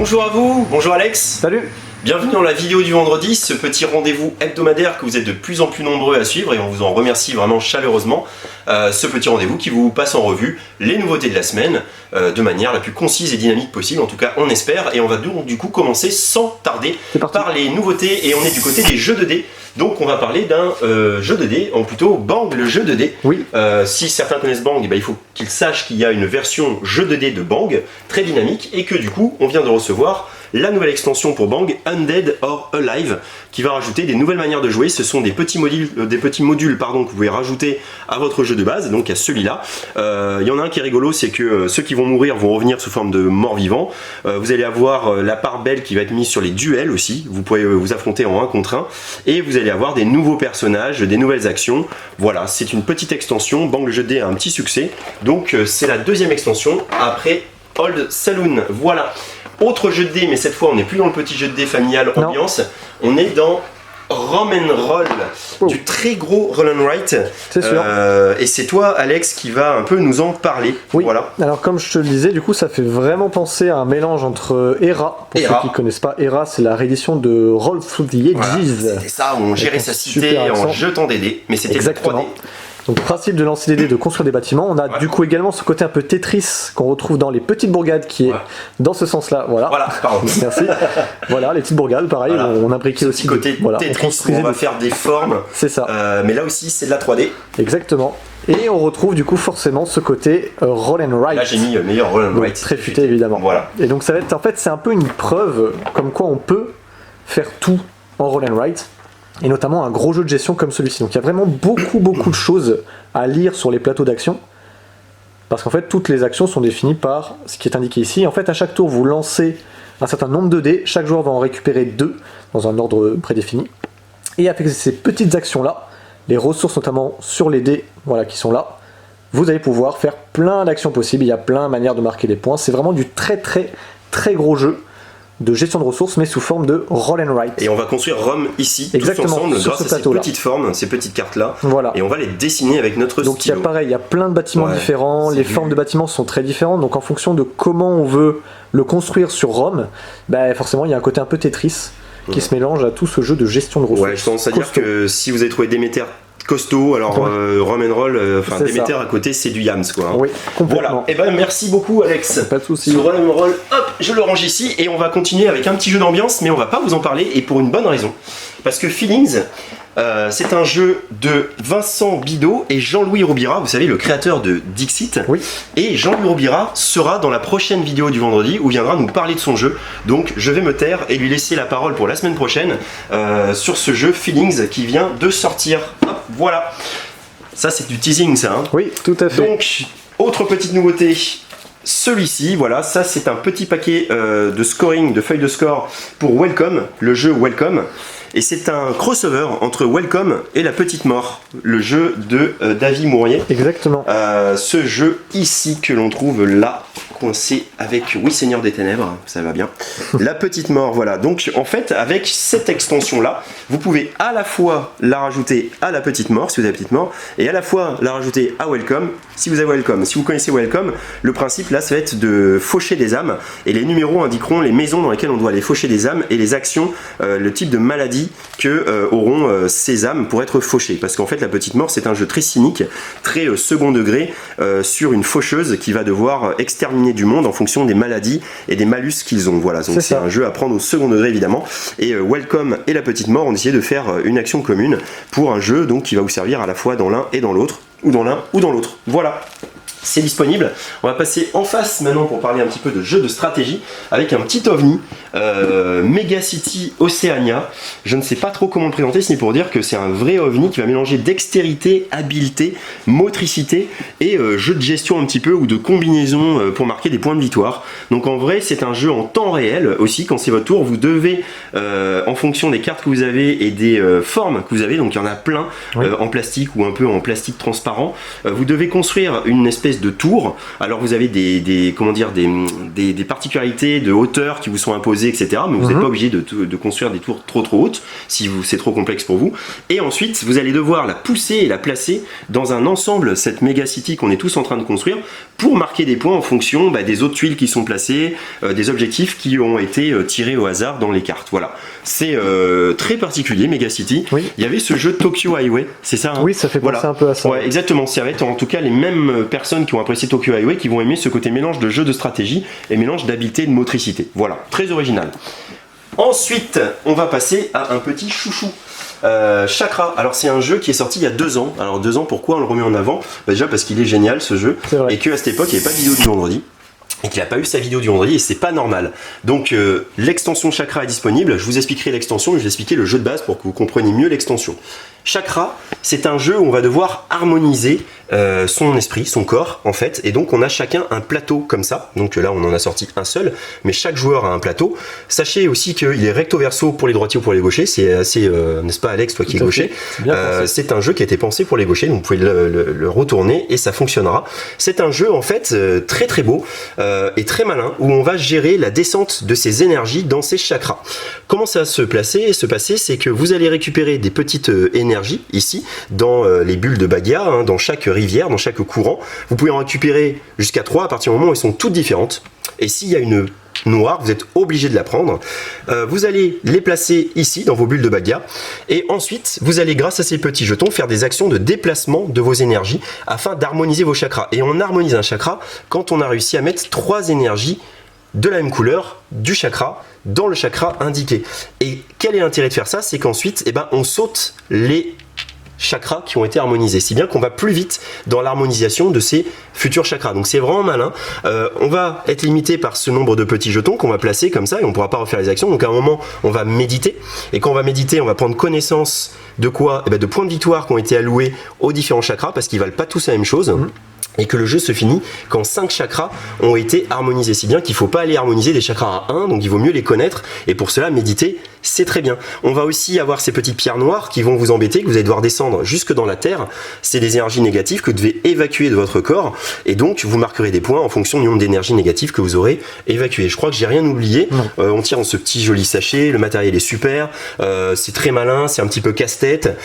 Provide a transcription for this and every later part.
Bonjour à vous, bonjour Alex. Salut. Bienvenue dans la vidéo du vendredi, ce petit rendez-vous hebdomadaire que vous êtes de plus en plus nombreux à suivre et on vous en remercie vraiment chaleureusement. Ce petit rendez-vous qui vous passe en revue les nouveautés de la semaine de manière la plus concise et dynamique possible, en tout cas on espère. Et on va donc du coup commencer sans tarder par les nouveautés et on est du côté des jeux de dés. Donc on va parler d'un jeu de dés, ou plutôt Bang le jeu de dés. Oui. Si certains connaissent Bang, il faut qu'ils sachent qu'il y a une version jeu de dés de Bang très dynamique et que du coup on vient de recevoir la nouvelle extension pour Bang, Undead or Alive, qui va rajouter des nouvelles manières de jouer. Ce sont des petits modules, que vous pouvez rajouter à votre jeu de base, donc à celui-là. Il y en a un qui est rigolo, c'est que ceux qui vont mourir vont revenir sous forme de morts-vivants. Vous allez avoir la part belle qui va être mise sur les duels aussi. Vous pourrez vous affronter en 1 contre 1. Et vous allez avoir des nouveaux personnages, des nouvelles actions. Voilà, c'est une petite extension. Bang le jeu de dés a un petit succès. Donc c'est la deuxième extension après Old Saloon. Voilà. Autre jeu de dés, mais cette fois on n'est plus dans le petit jeu de dés familial ambiance, on est dans Rum and Roll, du très gros roll and write. C'est sûr. Et c'est toi Alex qui va un peu nous en parler. Oui. Voilà. Alors comme je te le disais, du coup ça fait vraiment penser à un mélange entre Era, pour ceux qui ne connaissent pas, Era c'est la réédition de Roll Through the Ages. Voilà, c'était ça, où on gérait sa cité en jetant des dés, mais c'était exactement. 3D. Donc principe de lancer des dés, de construire des bâtiments. On a du coup également ce côté un peu Tetris qu'on retrouve dans les petites bourgades qui est dans ce sens-là. Voilà, pardon. Merci. Voilà, les petites bourgades, pareil, on imbriquait aussi. Petit côté Tetris où on va faire des formes. C'est ça. Mais là aussi c'est de la 3D. Exactement. Et on retrouve du coup forcément ce côté roll and write. Là j'ai mis meilleur roll and write. Très futé évidemment. Voilà. Et donc ça va être, en fait c'est un peu une preuve comme quoi on peut faire tout en roll and write. Et notamment un gros jeu de gestion comme celui-ci. Donc il y a vraiment beaucoup de choses à lire sur les plateaux d'action. Parce qu'en fait toutes les actions sont définies par ce qui est indiqué ici. En fait à chaque tour vous lancez un certain nombre de dés. Chaque joueur va en récupérer 2 dans un ordre prédéfini. Et avec ces petites actions là, les ressources notamment sur les dés qui sont là, vous allez pouvoir faire plein d'actions possibles. Il y a plein de manières de marquer des points. C'est vraiment du très gros jeu de gestion de ressources mais sous forme de roll and write. Et on va construire Rome ici, exactement, tous ensemble, sur grâce à ces petites formes, ces petites cartes là. Voilà. Et on va les dessiner avec notre stylo. Donc il y a plein de bâtiments différents, les formes de bâtiments sont très différentes, donc en fonction de comment on veut le construire sur Rome, forcément il y a un côté un peu Tetris qui se mélange à tout ce jeu de gestion de ressources. Ouais, je tendance à dire que si vous avez trouvé Déméter costaud, alors Rum and Roll, Déméter à côté c'est du Yams quoi. Oui, complètement. Voilà, et merci beaucoup Alex. Pas de soucis. Ce Rum and Roll, hop, je le range ici et on va continuer avec un petit jeu d'ambiance, mais on va pas vous en parler et pour une bonne raison. Parce que Feelings, c'est un jeu de Vincent Bidot et Jean-Louis Roubira, vous savez, le créateur de Dixit. Oui. Et Jean-Louis Roubira sera dans la prochaine vidéo du vendredi où il viendra nous parler de son jeu. Donc je vais me taire et lui laisser la parole pour la semaine prochaine sur ce jeu Feelings qui vient de sortir. Hop, voilà. Ça c'est du teasing ça. Hein. Oui, tout à fait. Donc, autre petite nouveauté. Celui-ci, voilà, ça c'est un petit paquet de scoring, de feuilles de score pour Welcome, le jeu Welcome. Et c'est un crossover entre Welcome et La Petite Mort, le jeu de David Mourier. Exactement. Ce jeu ici que l'on trouve là, coincé avec Oui Seigneur des Ténèbres, ça va bien. La Petite Mort, voilà. Donc en fait, avec cette extension-là, vous pouvez à la fois la rajouter à La Petite Mort, si vous avez La Petite Mort, et à la fois la rajouter à Welcome, si vous avez Welcome. Si vous connaissez Welcome, le principe là, ça va être de faucher des âmes, et les numéros indiqueront les maisons dans lesquelles on doit aller faucher des âmes, et les actions, le type de maladie que auront ces âmes pour être fauchées. Parce qu'en fait, La Petite Mort, c'est un jeu très cynique, très second degré, sur une faucheuse qui va devoir exterminer du monde en fonction des maladies et des malus qu'ils ont. Voilà, donc c'est un jeu à prendre au second degré évidemment. Et Welcome et La Petite Mort ont essayé de faire une action commune pour un jeu donc qui va vous servir à la fois dans l'un et dans l'autre, ou dans l'un ou dans l'autre. Voilà. C'est disponible. On va passer en face maintenant pour parler un petit peu de jeu de stratégie avec un petit ovni, Mega City Oceania. Je ne sais pas trop comment le présenter, ce n'est pour dire que c'est un vrai ovni qui va mélanger dextérité, habileté, motricité et jeu de gestion un petit peu ou de combinaison pour marquer des points de victoire. Donc en vrai c'est un jeu en temps réel aussi, quand c'est votre tour vous devez en fonction des cartes que vous avez et des formes que vous avez, donc il y en a plein en plastique ou un peu en plastique transparent, vous devez construire une espèce espèce de tour. Alors vous avez des particularités de hauteur qui vous sont imposées, etc. Mais vous n'êtes pas obligé de construire des tours trop hautes si c'est trop complexe pour vous. Et ensuite, vous allez devoir la pousser et la placer dans un ensemble, cette mégacity qu'on est tous en train de construire, pour marquer des points en fonction des autres tuiles qui sont placées, des objectifs qui ont été tirés au hasard dans les cartes. Voilà, c'est très particulier, Megacity. Oui. Il y avait ce jeu Tokyo Highway, c'est ça, hein? Oui, ça fait penser un peu à ça. Ouais, exactement. Ça va être en tout cas les mêmes personnes qui ont apprécié Tokyo Highway qui vont aimer ce côté mélange de jeu de stratégie et mélange d'habileté et de motricité. Voilà, très original. Ensuite, on va passer à un petit chouchou. Chakra, alors c'est un jeu qui est sorti il y a 2 ans. Alors 2 ans, pourquoi on le remet en avant? Déjà parce qu'il est génial ce jeu, et qu'à cette époque il n'y avait pas de vidéo du vendredi, et qu'il n'a pas eu sa vidéo du vendredi, et c'est pas normal. Donc l'extension Chakra est disponible, je vous expliquerai l'extension, je vais expliquer le jeu de base pour que vous compreniez mieux l'extension. Chakra, c'est un jeu où on va devoir harmoniser son esprit, son corps en fait, et donc on a chacun un plateau comme ça. Donc là on en a sorti un seul, mais chaque joueur a un plateau. Sachez aussi qu'il est recto verso pour les droitiers ou pour les gauchers, c'est assez, n'est-ce pas Alex, toi qui es gaucher, c'est un jeu qui a été pensé pour les gauchers, donc vous pouvez le retourner et ça fonctionnera. C'est un jeu en fait très très beau et très malin, où on va gérer la descente de ces énergies dans ces chakras. Comment ça va se passer, c'est que vous allez récupérer des petites énergies ici, dans les bulles de Bagia, hein, dans chaque rivière, dans chaque courant. Vous pouvez en récupérer jusqu'à 3 à partir du moment où elles sont toutes différentes. Et s'il y a une noire, vous êtes obligé de la prendre. Vous allez les placer ici, dans vos bulles de Bagia. Et ensuite, vous allez, grâce à ces petits jetons, faire des actions de déplacement de vos énergies afin d'harmoniser vos chakras. Et on harmonise un chakra quand on a réussi à mettre 3 énergies de la même couleur du chakra dans le chakra indiqué. Et quel est l'intérêt de faire ça? C'est qu'ensuite, on saute les chakras qui ont été harmonisés, si bien qu'on va plus vite dans l'harmonisation de ces futurs chakras. Donc c'est vraiment malin. On va être limité par ce nombre de petits jetons qu'on va placer comme ça, et on ne pourra pas refaire les actions. Donc à un moment, on va méditer, et quand on va méditer, on va prendre connaissance de quoi? De points de victoire qui ont été alloués aux différents chakras, parce qu'ils ne valent pas tous la même chose. Et que le jeu se finit quand 5 chakras ont été harmonisés, si bien qu'il ne faut pas aller harmoniser des chakras à 1, donc il vaut mieux les connaître, et pour cela méditer c'est très bien. On va aussi avoir ces petites pierres noires qui vont vous embêter, que vous allez devoir descendre jusque dans la terre. C'est des énergies négatives que vous devez évacuer de votre corps, et donc vous marquerez des points en fonction du nombre d'énergies négatives que vous aurez évacuées. Je crois que j'ai rien oublié. On tire dans ce petit joli sachet, le matériel est super, c'est très malin, c'est un petit peu casse-tête,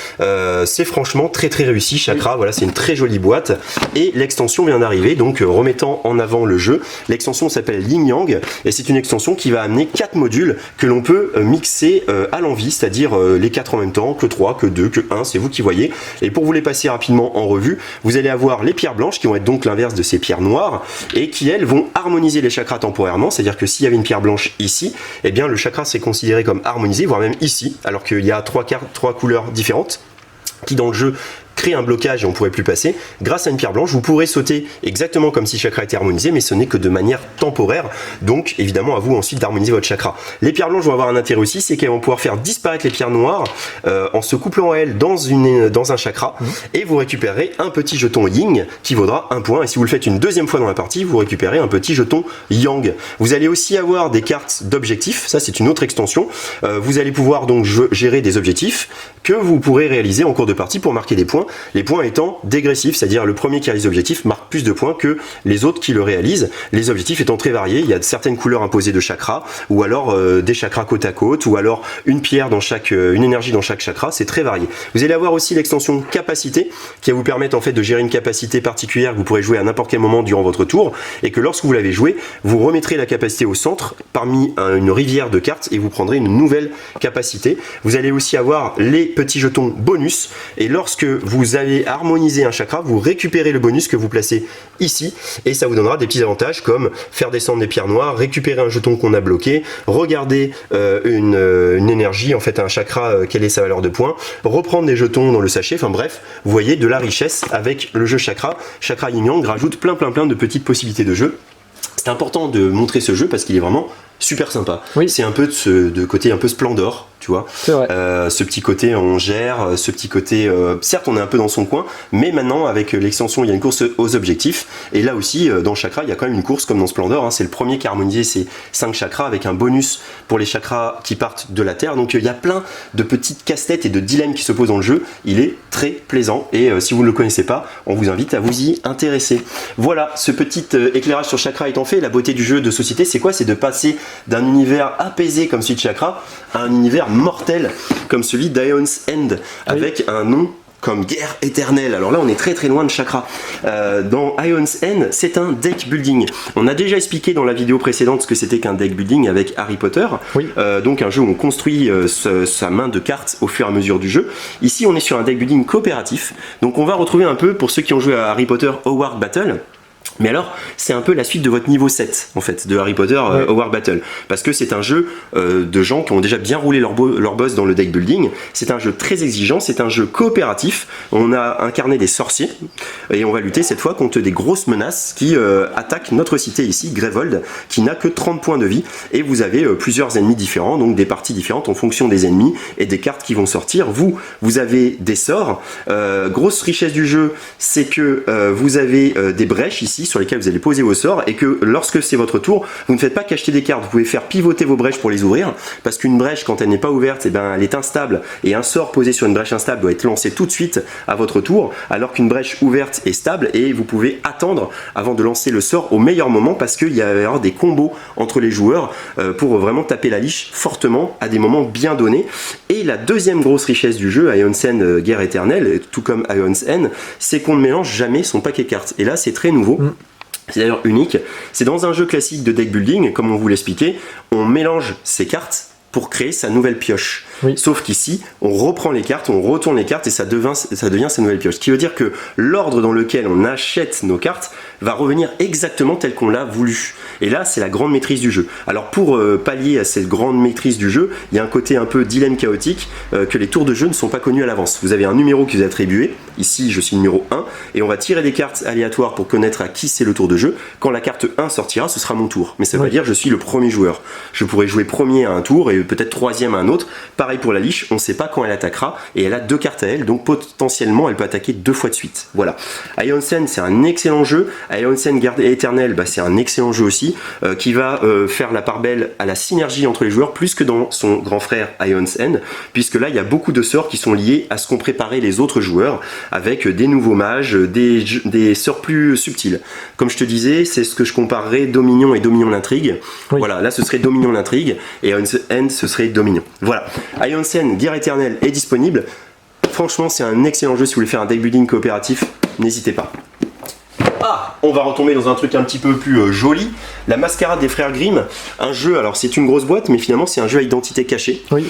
c'est franchement très très réussi. Chakra, voilà, c'est une très jolie boîte, et l'extension vient d'arriver, donc remettant en avant le jeu. L'extension s'appelle Yin Yang, et c'est une extension qui va amener 4 modules que l'on peut mixer à l'envie, c'est-à-dire les 4 en même temps, que 3, que 2, que 1, c'est vous qui voyez. Et pour vous les passer rapidement en revue, vous allez avoir les pierres blanches qui vont être donc l'inverse de ces pierres noires, et qui elles vont harmoniser les chakras temporairement, c'est-à-dire que s'il y avait une pierre blanche ici, eh bien le chakra c'est considéré comme harmonisé, voire même ici, alors qu'il y a 3 couleurs différentes qui dans le jeu crée un blocage et on ne pourrait plus passer. Grâce à une pierre blanche, vous pourrez sauter exactement comme si le chakra était harmonisé, mais ce n'est que de manière temporaire. Donc évidemment à vous ensuite d'harmoniser votre chakra. Les pierres blanches vont avoir un intérêt aussi, c'est qu'elles vont pouvoir faire disparaître les pierres noires en se couplant à elles dans un chakra, et vous récupérez un petit jeton Yin qui vaudra 1 point, et si vous le faites une deuxième fois dans la partie, vous récupérez un petit jeton Yang. Vous allez aussi avoir des cartes d'objectifs, ça c'est une autre extension. Vous allez pouvoir donc gérer des objectifs que vous pourrez réaliser en cours de partie pour marquer des points. Les points étant dégressifs, c'est-à-dire le premier qui réalise l'objectif marque plus de points que les autres qui le réalisent. Les objectifs étant très variés, il y a certaines couleurs imposées de chakras, ou alors des chakras côte à côte, ou alors une pierre dans une énergie dans chaque chakra, c'est très varié. Vous allez avoir aussi l'extension capacité, qui va vous permettre en fait de gérer une capacité particulière que vous pourrez jouer à n'importe quel moment durant votre tour, et que lorsque vous l'avez joué, vous remettrez la capacité au centre parmi une rivière de cartes, et vous prendrez une nouvelle capacité. Vous allez aussi avoir les petits jetons bonus, et lorsque vous allez harmoniser un chakra, vous récupérez le bonus que vous placez ici, et ça vous donnera des petits avantages comme faire descendre des pierres noires, récupérer un jeton qu'on a bloqué, regarder une énergie, en fait un chakra, quelle est sa valeur de points, reprendre des jetons dans le sachet, enfin bref, vous voyez de la richesse avec le jeu Chakra. Chakra Yin Yang rajoute plein de petites possibilités de jeu. C'est important de montrer ce jeu parce qu'il est vraiment super sympa. Oui. C'est un peu de côté un peu Splendor, tu vois. C'est vrai. Ce petit côté on gère, ce petit côté certes on est un peu dans son coin, mais maintenant avec l'extension il y a une course aux objectifs, et là aussi dans Chakra il y a quand même une course comme dans Splendor, hein. C'est le premier qui a harmonisé ces 5 chakras avec un bonus pour les chakras qui partent de la Terre, donc il y a plein de petites casse-têtes et de dilemmes qui se posent dans le jeu. Il est très plaisant, et si vous ne le connaissez pas, on vous invite à vous y intéresser. Voilà, ce petit éclairage sur Chakra étant fait, la beauté du jeu de société c'est quoi? C'est de passer d'un univers apaisé comme celui de Chakra à un univers mortel comme celui d'Aeon's End, avec un nom comme Guerre éternelle. Alors là on est très très loin de Chakra. Dans Aeon's End, c'est un deck building. On a déjà expliqué dans la vidéo précédente ce que c'était qu'un deck building avec Harry Potter. Oui. Donc un jeu où on construit sa main de cartes au fur et à mesure du jeu. Ici on est sur un deck building coopératif, donc on va retrouver un peu, pour ceux qui ont joué à Harry Potter Hogwarts Battle, mais alors, c'est un peu la suite de votre niveau 7, en fait, de Harry Potter Hogwarts Battle. Parce que c'est un jeu de gens qui ont déjà bien roulé leur boss dans le deck building. C'est un jeu très exigeant, c'est un jeu coopératif. On a incarné des sorciers, et on va lutter cette fois contre des grosses menaces qui attaquent notre cité ici, Grevold, qui n'a que 30 points de vie. Et vous avez plusieurs ennemis différents, donc des parties différentes en fonction des ennemis et des cartes qui vont sortir. Vous avez des sorts. Grosse richesse du jeu, c'est que vous avez des brèches ici, sur lesquels vous allez poser vos sorts, et que lorsque c'est votre tour, vous ne faites pas qu'acheter des cartes, vous pouvez faire pivoter vos brèches pour les ouvrir, parce qu'une brèche quand elle n'est pas ouverte, elle est instable, et un sort posé sur une brèche instable doit être lancé tout de suite à votre tour, alors qu'une brèche ouverte est stable, et vous pouvez attendre avant de lancer le sort au meilleur moment, parce qu'il y a des combos entre les joueurs pour vraiment taper la liche fortement à des moments bien donnés. Et la deuxième grosse richesse du jeu, Aeon's End Guerre éternelle, tout comme Aeon's End, c'est qu'on ne mélange jamais son paquet de cartes, et là c'est très nouveau. C'est d'ailleurs unique. C'est dans un jeu classique de deck building, comme on vous l'expliquait, on mélange ses cartes pour créer sa nouvelle pioche. Oui. Sauf qu'ici, on reprend les cartes, on retourne les cartes et ça devient sa nouvelle pioche. Ce qui veut dire que l'ordre dans lequel on achète nos cartes va revenir exactement tel qu'on l'a voulu. Et là, c'est la grande maîtrise du jeu. Alors pour pallier à cette grande maîtrise du jeu, il y a un côté un peu dilemme chaotique, que les tours de jeu ne sont pas connus à l'avance. Vous avez un numéro qui vous est attribué, ici je suis numéro 1, et on va tirer des cartes aléatoires pour connaître à qui c'est le tour de jeu. Quand la carte 1 sortira, ce sera mon tour. Mais ça veut pas dire que je suis le premier joueur. Je pourrais jouer premier à un tour et peut-être troisième à un autre. Pareil pour la liche, on ne sait pas quand elle attaquera, et elle a 2 cartes à elle, donc potentiellement elle peut attaquer 2 fois de suite. Voilà. Aeon's End, c'est un excellent jeu. Aeon's End Guerre éternelle, c'est un excellent jeu aussi, qui va faire la part belle à la synergie entre les joueurs, plus que dans son grand frère Aeon's End, puisque là il y a beaucoup de sorts qui sont liés à ce qu'ont préparé les autres joueurs, avec des nouveaux mages, des sorts plus subtils. Comme je te disais, c'est ce que je comparerais Dominion et Dominion l'intrigue. Oui. Voilà, là ce serait Dominion l'intrigue, et Aeon's End ce serait Dominion. Voilà. Aeon's End Guerre éternelle est disponible. Franchement, c'est un excellent jeu si vous voulez faire un deck building coopératif, n'hésitez pas. Ah, on va retomber dans un truc un petit peu plus joli, la Mascarade des Frères Grimm, un jeu, alors c'est une grosse boîte, mais finalement c'est un jeu à identité cachée, Oui.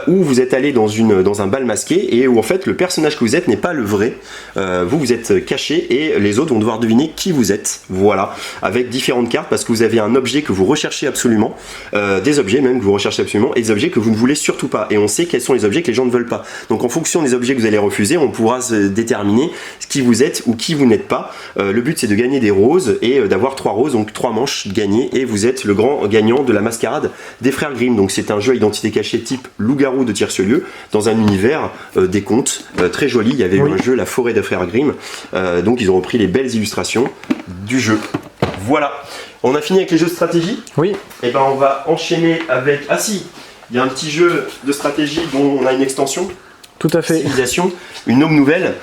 où vous êtes allé dans un bal masqué, et où en fait le personnage que vous êtes n'est pas le vrai, vous êtes caché, et les autres vont devoir deviner qui vous êtes, voilà, avec différentes cartes, parce que vous avez un objet que vous recherchez absolument, des objets même que vous recherchez absolument, et des objets que vous ne voulez surtout pas, et on sait quels sont les objets que les gens ne veulent pas, donc en fonction des objets que vous allez refuser, on pourra se déterminer qui vous êtes ou qui vous n'êtes pas. Le but c'est de gagner des roses et d'avoir 3 roses, donc 3 manches gagnées, et vous êtes le grand gagnant de la Mascarade des Frères Grimm. Donc c'est un jeu à identité cachée type loup-garou de Tiercelieu, dans un univers des contes très joli. Il y avait eu un jeu La Forêt des Frères Grimm, donc ils ont repris les belles illustrations du jeu. Voilà, on a fini avec les jeux de stratégie. Oui. Et ben on va enchaîner avec... Ah si, il y a un petit jeu de stratégie dont on a une extension. Tout à fait. Civilisation, une gnome nouvelle,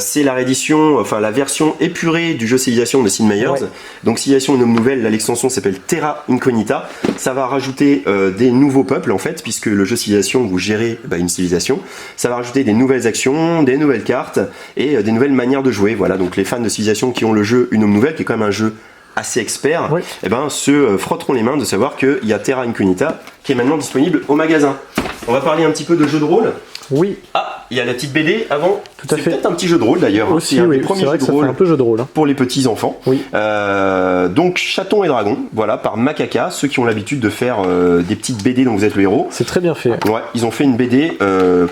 c'est la réédition, enfin la version épurée du jeu Civilisation de Sid Meier's. Ouais. Donc Civilisation, une gnome nouvelle, là l'extension s'appelle Terra Incognita. Ça va rajouter des nouveaux peuples en fait, puisque le jeu Civilisation, vous gérez une civilisation. Ça va rajouter des nouvelles actions, des nouvelles cartes et des nouvelles manières de jouer. Voilà, donc les fans de Civilisation qui ont le jeu Une gnome nouvelle, qui est quand même un jeu assez expert, Oui. se frotteront les mains de savoir qu'il y a Terra Incognita qui est maintenant disponible au magasin. On va parler un petit peu de jeux de rôle. Oui. Ah, il y a la petite BD avant. Tout à C'est fait. peut-être un petit jeu de rôle d'ailleurs. Aussi, C'est un des oui, premiers c'est vrai jeux que de ça fait rôle un peu jeu de rôle. Hein. pour les petits enfants. Oui. Donc Chatons et Dragons, voilà, par Macaca, ceux qui ont l'habitude de faire des petites BD dont vous êtes le héros. C'est très bien fait. Ouais, ils ont fait une BD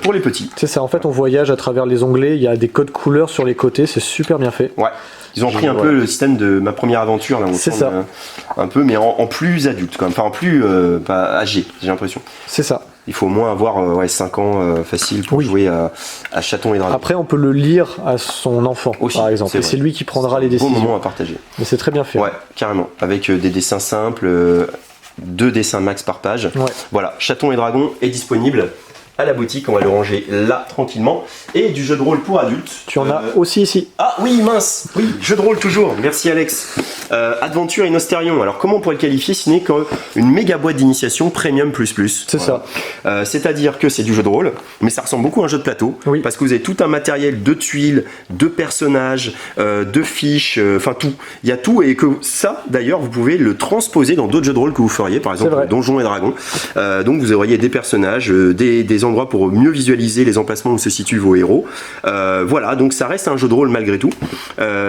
pour les petits. C'est ça, en fait, on voyage à travers les onglets, il y a des codes couleurs sur les côtés, c'est super bien fait. Ouais. Ils ont pris un Ouais. peu le système de ma première aventure là, on C'est tourne, ça. un peu, mais en plus adulte quand même, enfin en plus pas âgé, j'ai l'impression. C'est ça. Il faut au moins avoir 5 ans facile pour Oui. jouer à Chatons et Dragons. Après, on peut le lire à son enfant, Aussi, par exemple, c'est et vrai. c'est lui qui prendra les Bon décisions. moment à partager. Mais c'est très bien fait. Ouais, carrément. Avec des dessins simples, 2 dessins max par page. Ouais. Voilà, Chatons et Dragons est disponible à la boutique, on va le ranger là tranquillement. Et du jeu de rôle pour adultes. Tu en as aussi ici. Ah oui, mince. Oui, jeu de rôle toujours. Merci Alex. Adventure in Osterion. Alors comment on pourrait le qualifier si ce n'est qu'une méga boîte d'initiation premium plus. C'est ça. C'est-à-dire que c'est du jeu de rôle, mais ça ressemble beaucoup à un jeu de plateau. Oui. Parce que vous avez tout un matériel de tuiles, de personnages, de fiches, enfin tout. Il y a tout et que ça, d'ailleurs, vous pouvez le transposer dans d'autres jeux de rôle que vous feriez, par exemple vrai. Donjons et Dragons. Donc vous auriez des personnages, des endroits pour mieux visualiser les emplacements où se situent vos héros. Voilà, donc ça reste un jeu de rôle malgré tout.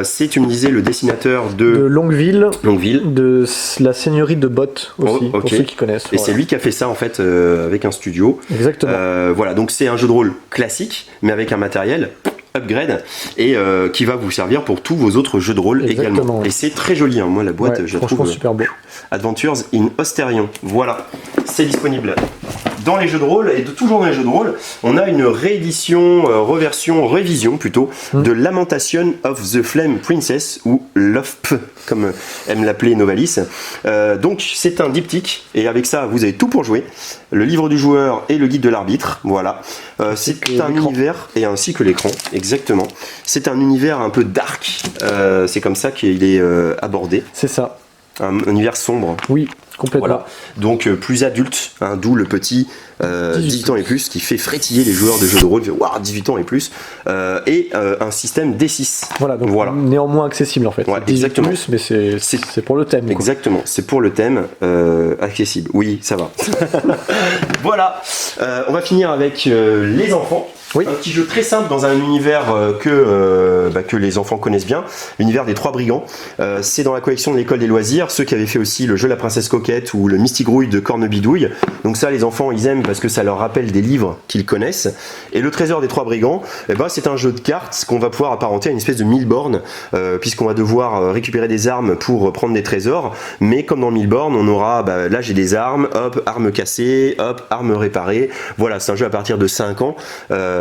C'est, tu me disais, le dessinateur De de Longueville, Longueville. de la seigneurie de Bott aussi, Oh, ok. pour ceux qui connaissent. Et Voilà. c'est lui qui a fait ça en fait avec un studio. Exactement. Voilà, donc c'est un jeu de rôle classique, mais avec un matériel upgrade et qui va vous servir pour tous vos autres jeux de rôle Exactement, également. ouais. Et c'est très joli, hein. Moi la boîte, Ouais, je la franchement, trouve super beau. Adventures in Osterion. Voilà, c'est disponible dans les jeux de rôle et toujours dans les jeux de rôle. On a une réédition, révision plutôt, de Lamentation of the Flame Princess ou LOFP, comme aime l'appeler Novalis. Donc c'est un diptyque et avec ça vous avez tout pour jouer. Le livre du joueur et le guide de l'arbitre. Voilà. C'est que un l'écran. univers et ainsi que l'écran, exactement. C'est un univers un peu dark. C'est comme ça qu'il est abordé. C'est ça. Un univers sombre. Oui, complètement. Voilà. Donc plus adulte, hein, d'où le petit 18 ans et plus qui fait frétiller les joueurs de jeux de rôle. Waouh, 18 ans et plus. Et un système D6. Voilà, donc Voilà. néanmoins accessible en fait. Ouais, 18 exactement. plus, mais c'est pour le thème. Quoi. Exactement, c'est pour le thème accessible. Oui, ça va. Voilà, on va finir avec les enfants. Oui. Un petit jeu très simple dans un univers que les enfants connaissent bien, l'univers des 3 brigands. C'est dans la collection de l'école des loisirs, ceux qui avaient fait aussi le jeu La Princesse Coquette ou le Mistigrouille de Cornebidouille. Donc ça, les enfants, ils aiment parce que ça leur rappelle des livres qu'ils connaissent. Et le trésor des 3 brigands, c'est un jeu de cartes qu'on va pouvoir apparenter à une espèce de Milborn, puisqu'on va devoir récupérer des armes pour prendre des trésors. Mais comme dans Milborn, on aura, là j'ai des armes, hop, armes cassées, hop, armes réparées. Voilà, c'est un jeu à partir de 5 ans.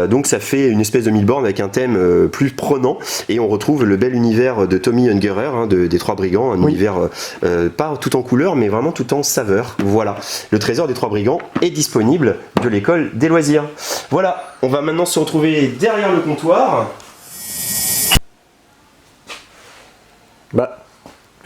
Donc ça fait une espèce de Milborn avec un thème plus prenant et on retrouve le bel univers de Tommy Ungerer, hein, des 3 brigands, un univers pas tout en couleur mais vraiment tout en saveur. Voilà, le trésor des 3 brigands est disponible de l'école des loisirs. Voilà, on va maintenant se retrouver derrière le comptoir.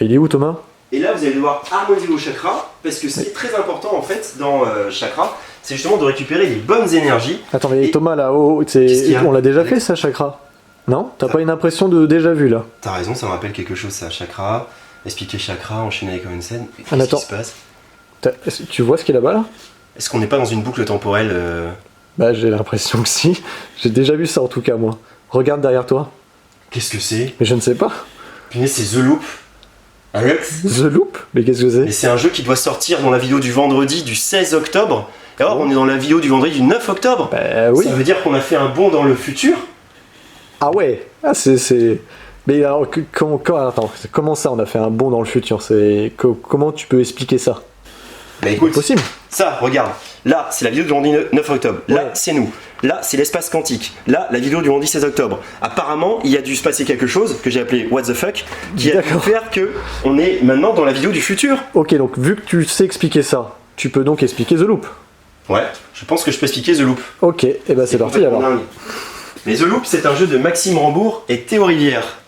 Il est où Thomas? Et là, vous allez devoir harmoniser vos chakras, parce que ce qui est très important en fait dans chakra, c'est justement de récupérer les bonnes énergies. Attends, mais Et- Thomas là-haut, Qu'est-ce qu'il y a on l'a déjà fait ça, chakra? Non? T'as pas une impression de déjà vu là? T'as raison, ça me rappelle quelque chose, ça, chakra. Expliquer chakra, enchaîner avec une scène. Ah, Qu'est-ce attends. qui se passe? Tu vois ce qu'il y a là-bas là? Est-ce qu'on n'est pas dans une boucle temporelle Bah j'ai l'impression que si. J'ai déjà vu ça en tout cas moi. Regarde derrière toi. Qu'est-ce que c'est? Mais je ne sais pas. Punaise, c'est The Loop. Alex? The Loop? Mais qu'est-ce que Mais c'est? c'est un jeu qui doit sortir dans la vidéo du vendredi du 16 octobre. Et alors, on est dans la vidéo du vendredi du 9 octobre. Bah oui. Ça veut dire qu'on a fait un bond dans le futur. Ah ouais. Ah c'est... Mais alors, attends, comment ça on a fait un bond dans le futur? Comment tu peux expliquer ça? Bah écoute, Possible. ça, regarde. Là, c'est la vidéo du vendredi 9 octobre. Là, Ouais. c'est nous. Là, c'est l'espace quantique. Là, la vidéo du vendredi 16 octobre. Apparemment, il y a dû se passer quelque chose que j'ai appelé What the fuck, qui a pu D'accord. faire que on est maintenant dans la vidéo du futur. Ok, donc vu que tu sais expliquer ça, tu peux donc expliquer The Loop. Ouais, je pense que je peux expliquer The Loop. Ok, et bah c'est parti alors. Dingue. Mais The Loop, c'est un jeu de Maxime Rambourg et Théo Rivière.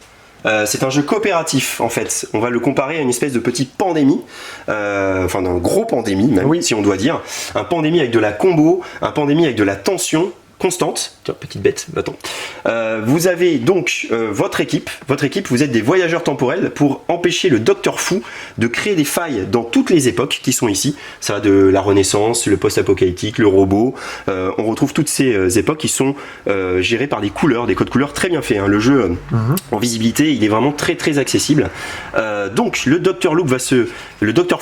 C'est un jeu coopératif en fait. On va le comparer à une espèce de petit pandémie, d'un gros pandémie même, Oui. si on doit dire. Un pandémie avec de la combo, un pandémie avec de la tension constante. Tiens, petite bête, attends. Vous avez donc votre équipe, vous êtes des voyageurs temporels pour empêcher le Docteur Fou de créer des failles dans toutes les époques qui sont ici. Ça va de la Renaissance, le post-apocalyptique, le robot. On retrouve toutes ces époques qui sont gérées par des codes couleurs très bien faits. Hein. Le jeu en visibilité, il est vraiment très très accessible. Donc le Docteur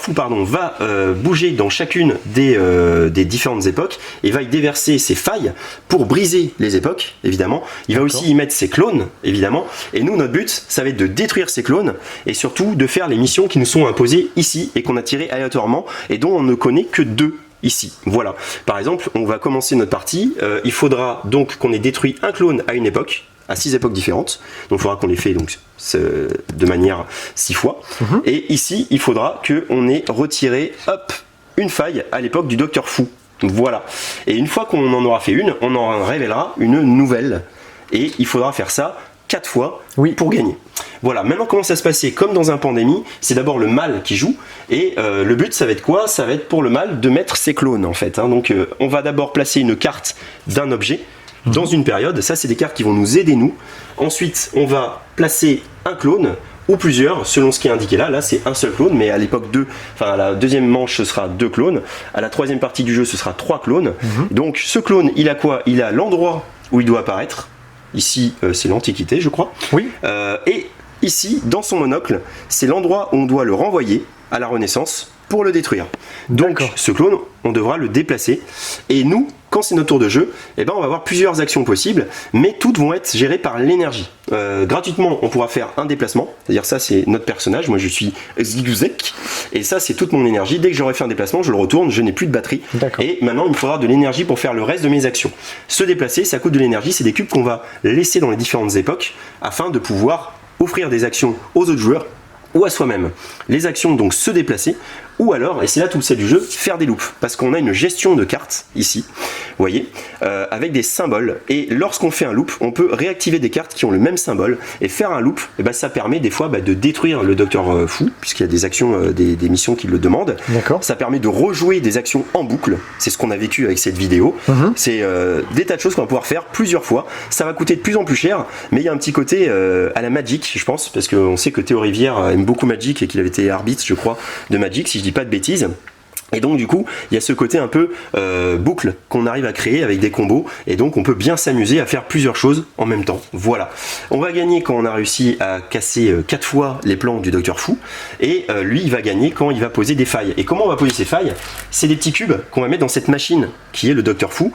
Fou va bouger dans chacune des différentes époques et va y déverser ses failles pour briser les époques, évidemment. Il va aussi y mettre ses clones, évidemment. Et nous, notre but, ça va être de détruire ces clones et surtout de faire les missions qui nous sont imposées ici et qu'on a tirées aléatoirement et dont on ne connaît que 2 ici. Voilà. Par exemple, on va commencer notre partie. Il faudra donc qu'on ait détruit un clone à une époque, à 6 époques différentes. Donc il faudra qu'on les fait donc, de manière 6 fois. Et ici, il faudra qu'on ait retiré une faille à l'époque du Docteur Fou. Voilà. Et une fois qu'on en aura fait une, on en révélera une nouvelle. Et il faudra faire ça 4 fois pour gagner. Voilà, maintenant comment ça se passait comme dans un pandémie, c'est d'abord le mal qui joue et le but ça va être quoi? Ça va être pour le mal de mettre ses clones en fait. Hein. Donc on va d'abord placer une carte d'un objet dans une période, ça c'est des cartes qui vont nous aider nous. Ensuite on va placer un clone ou plusieurs, selon ce qui est indiqué là c'est un seul clone, mais à l'époque 2, enfin à la deuxième manche ce sera 2 clones, à la troisième partie du jeu ce sera 3 clones. Donc ce clone il a quoi? Il a l'endroit où il doit apparaître, ici c'est l'Antiquité je crois, et ici dans son monocle c'est l'endroit où on doit le renvoyer à la Renaissance pour le détruire. Donc ce clone on devra le déplacer et nous quand c'est notre tour de jeu, on va avoir plusieurs actions possibles, mais toutes vont être gérées par l'énergie. Gratuitement, on pourra faire un déplacement, c'est-à-dire ça c'est notre personnage, moi je suis Ziguzek, et ça c'est toute mon énergie. Dès que j'aurai fait un déplacement, je le retourne, je n'ai plus de batterie, et maintenant il me faudra de l'énergie pour faire le reste de mes actions. Se déplacer, ça coûte de l'énergie, c'est des cubes qu'on va laisser dans les différentes époques, afin de pouvoir offrir des actions aux autres joueurs, ou à soi-même. Les actions donc se déplacer, ou alors, et c'est là tout le sel du jeu, faire des loops, parce qu'on a une gestion de cartes ici, vous voyez, avec des symboles, et lorsqu'on fait un loop, on peut réactiver des cartes qui ont le même symbole, et faire un loop, ça permet des fois de détruire le Docteur Fou, puisqu'il y a des actions, des missions qui le demandent. Ça permet de rejouer des actions en boucle, c'est ce qu'on a vécu avec cette vidéo, c'est des tas de choses qu'on va pouvoir faire plusieurs fois, ça va coûter de plus en plus cher, mais il y a un petit côté à la Magic, je pense, parce qu'on sait que Théo Rivière aime beaucoup Magic, et qu'il avait été arbitre, je crois, de Magic, si je dis pas de bêtises. Et donc du coup, il y a ce côté un peu boucle qu'on arrive à créer avec des combos, et donc on peut bien s'amuser à faire plusieurs choses en même temps. Voilà. On va gagner quand on a réussi à casser 4 fois les plans du Docteur Fou, et lui il va gagner quand il va poser des failles. Et comment on va poser ces failles? C'est des petits cubes qu'on va mettre dans cette machine qui est le Docteur Fou.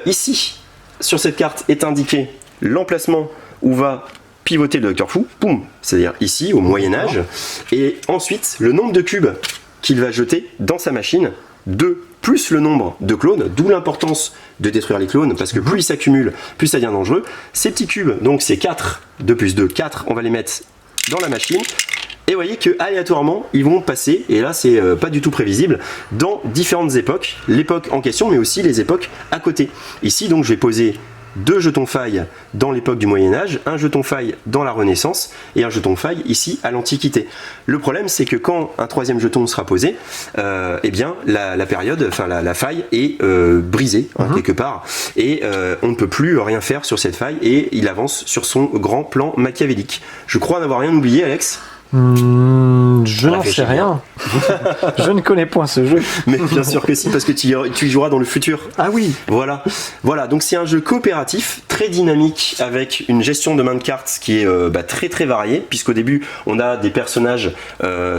Ici, sur cette carte est indiqué l'emplacement où va pivoter le Docteur Fou, boum, c'est-à-dire ici au Moyen-Âge, et ensuite le nombre de cubes qu'il va jeter dans sa machine, 2 plus le nombre de clones, d'où l'importance de détruire les clones, parce que plus ils s'accumulent, plus ça devient dangereux. Ces petits cubes, donc c'est 4, 2 plus 2, 4, on va les mettre dans la machine, et vous voyez que aléatoirement, ils vont passer, et là c'est pas du tout prévisible, dans différentes époques, l'époque en question, mais aussi les époques à côté. Ici donc je vais poser 2 jetons failles dans l'époque du Moyen-Âge, un jeton faille dans la Renaissance et un jeton faille ici à l'Antiquité. Le problème c'est que quand un 3e jeton sera posé, la période, enfin la faille est brisée quelque part et on ne peut plus rien faire sur cette faille et il avance sur son grand plan machiavélique. Je crois n'avoir rien oublié, Alex. Je n'en sais rien. Je ne connais point ce jeu. Mais bien sûr que si, parce que tu y joueras dans le futur. Ah oui. Voilà, donc c'est un jeu coopératif, très dynamique, avec une gestion de main de cartes qui est très très variée, puisqu'au début on a des personnages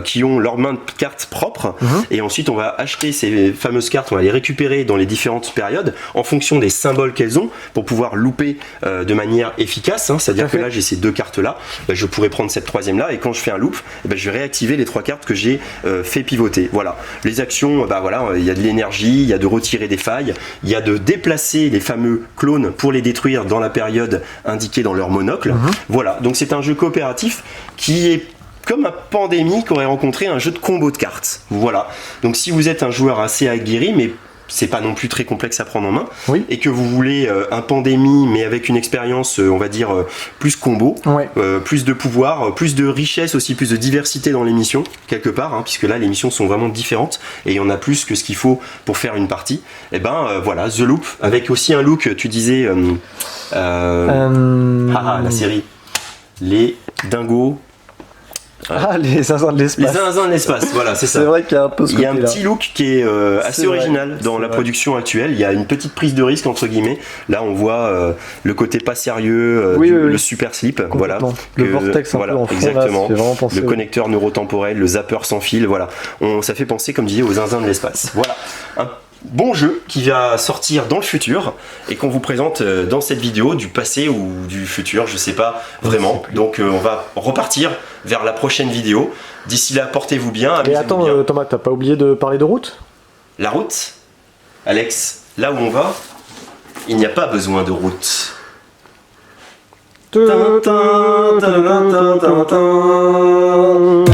qui ont leur main de cartes propre, et ensuite on va acheter ces fameuses cartes, on va les récupérer dans les différentes périodes, en fonction des symboles qu'elles ont, pour pouvoir louper de manière efficace, c'est-à-dire que là j'ai ces 2 cartes là, je pourrais prendre cette 3e là, et quand je fais un loop, je vais réactiver les 3 cartes que j'ai fait pivoter. Voilà. Les actions, il y a de l'énergie, il y a de retirer des failles, il y a de déplacer les fameux clones pour les détruire dans la période indiquée dans leur monocle. Voilà. Donc c'est un jeu coopératif qui est comme un pandémie qui aurait rencontré un jeu de combo de cartes. Voilà. Donc si vous êtes un joueur assez aguerri, mais c'est pas non plus très complexe à prendre en main, Oui. et que vous voulez un Pandémie, mais avec une expérience, on va dire, plus combo, Ouais. plus de pouvoir, plus de richesse aussi, plus de diversité dans l'émission, quelque part, hein, puisque là, les missions sont vraiment différentes, et il y en a plus que ce qu'il faut pour faire une partie. Et ben voilà, The Loop, avec aussi un look, tu disais, la série, les dingos. Ah, les zinzins de Les l'espace. zinzins de l'espace, voilà, c'est ça. C'est vrai qu'il y a un peu ce Il y a un côté-là. petit look qui est assez C'est vrai, original dans c'est la vrai. production actuelle. Il y a une petite prise de risque entre guillemets. Là, on voit le côté pas sérieux, Oui, oui, le oui. super slip, voilà. Complètement. Le vortex un voilà, peu en fond, exactement. là, c'est vraiment pensé. Le connecteur neurotemporel, le zapper sans fil, voilà. Ça fait penser, comme disait, aux zinzins de l'espace. Voilà. Un bon jeu qui va sortir dans le futur et qu'on vous présente dans cette vidéo, du passé ou du futur, je sais pas vraiment. Donc on va repartir vers la prochaine vidéo. D'ici là, portez-vous bien, Et amusez-vous attends, bien. Thomas, t'as pas oublié de parler de route? La route, Alex, là où on va, il n'y a pas besoin de route. Tin, tin, tin, tin, tin, tin.